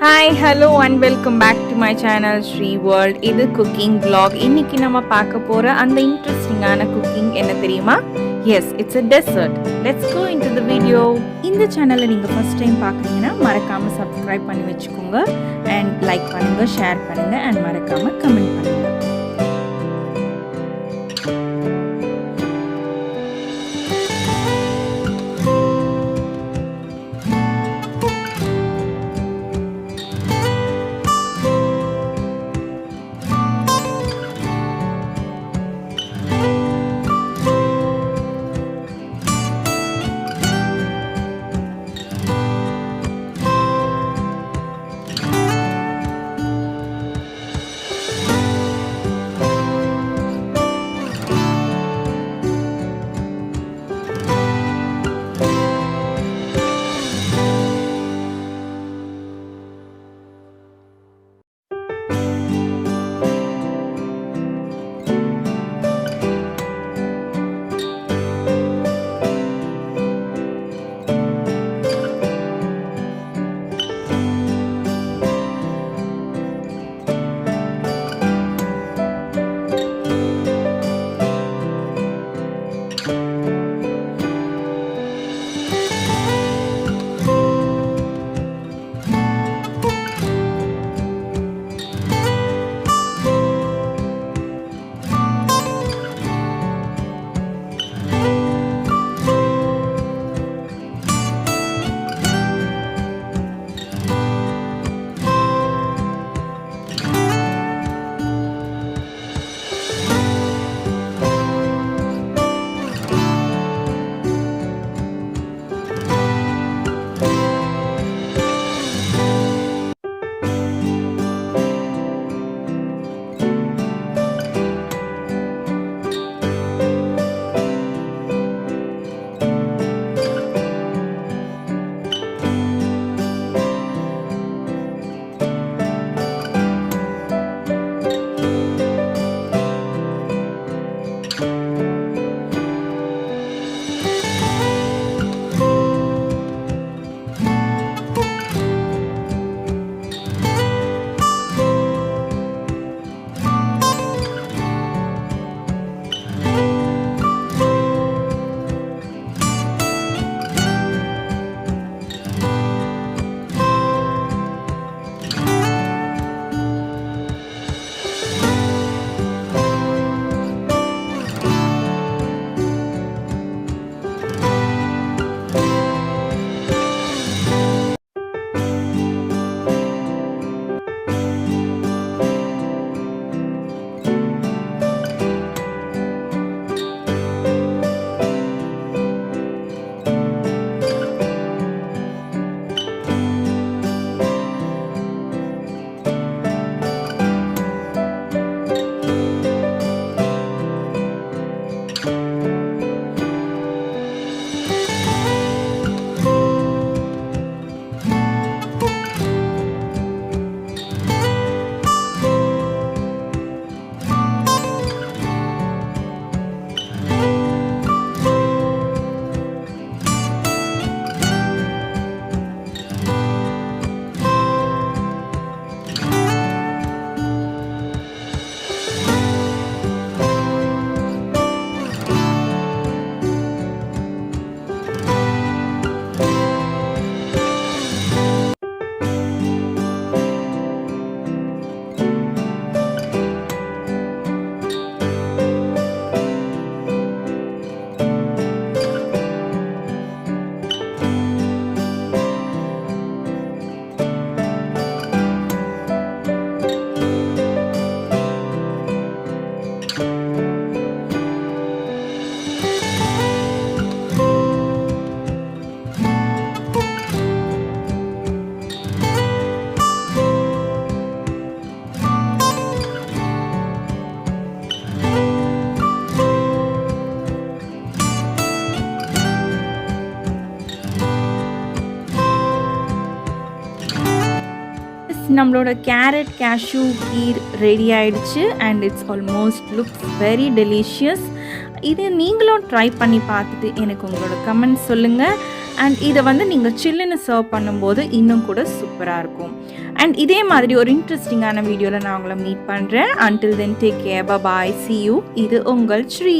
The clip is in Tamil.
Hi, hello and welcome back to my channel Sri World. இது cooking vlog. இன்னைக்கு நம்ம பார்க்க போற அந்த இன்ட்ரெஸ்டிங்கான cooking என்ன தெரியுமா? Yes, it's a dessert. Let's go into the video. இந்த சேனலை நீங்க first time பார்க்கறீங்கன்னா மறக்காம subscribe பண்ணி வெச்சுக்கோங்க and like பண்ணுங்க, share பண்ணுங்க and மறக்காம comment பண்ணுங்க. நம்மளோட கேரட் கேஷ்யூ கீர் ரெடி ஆயிடுச்சு and it's almost looks very delicious. இது நீங்களும் ட்ரை பண்ணி பார்த்துட்டு எனக்கு உங்களோட கமெண்ட்ஸ் சொல்லுங்கள். அண்ட் இதை வந்து நீங்கள் சில்லுன்னு சர்வ் பண்ணும்போது இன்னும் கூட சூப்பராக இருக்கும். அண்ட் இதே மாதிரி ஒரு இன்ட்ரெஸ்டிங்கான வீடியோவில் நான் உங்களை மீட் பண்ணுறேன். Until then, take care. Bye bye. See you. இது உங்கள் ஸ்ரீ.